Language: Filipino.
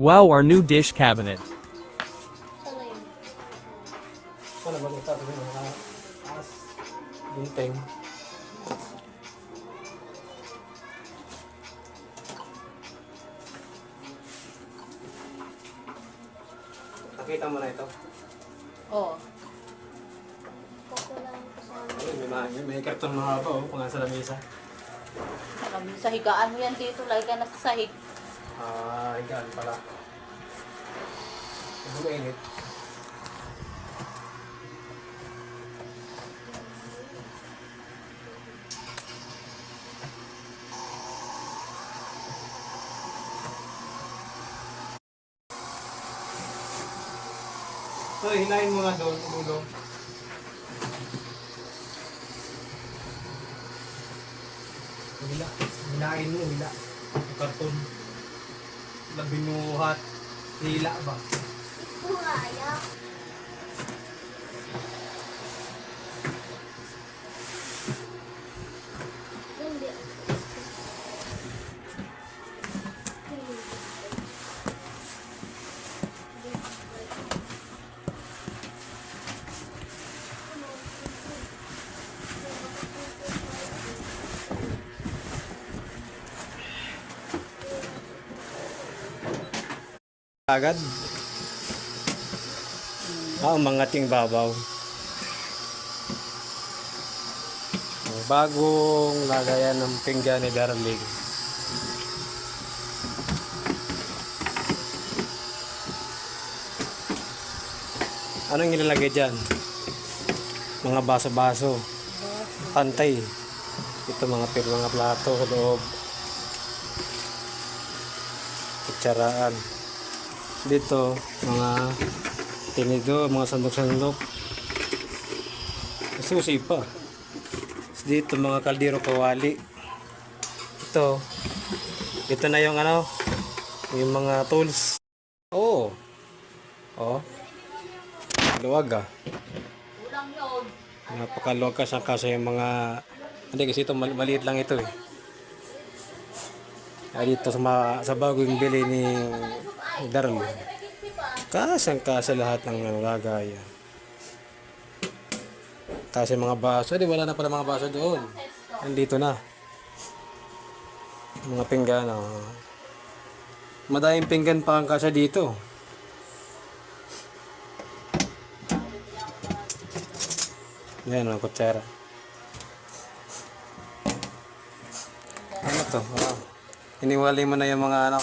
Wow, our new dish cabinet. Sana ba ito sabi ng mga as gunting. Nakita mo na ito? Oo. Ay, may karton mahaba oh, kung nasa lamesa. Sa higaan mo yan dito, lagi ka nasa sahig. Ah, higaan pala. Ang mainit. So, hinahin mo nga doon, ulo. Hila. Hinahin mo, hila. Yung karton. Labinuhat. Hila ba? Agad. Ang mga ting babaw. Bagong lagayan ng pinggan ni Darling. Anong ilalagay dyan? Mga baso-baso. Pantay. Ito mga plato sa loob. Kutsaraan. Dito, mga tinido, mga sandok-sandok. Susi pa. Dito, mga kaldero kawali. Ito na yung ano, yung mga tools. Oh. Oh. Luwag ah. Kulang yun. Napakaluwag kasi yung mga, hindi kasi ito maliit lang ito eh. Dito sa bagong bili ni Darling. Kasang-kasa lahat ng lagayan. Kasi mga baso, wala na pala mga baso doon. Nandito na. Mga pinggan. Oh. Madaming pinggan pa ang kasya dito. Yan, mga kutsara. Ano to? Wow. Iniwalay mo na yung mga ano.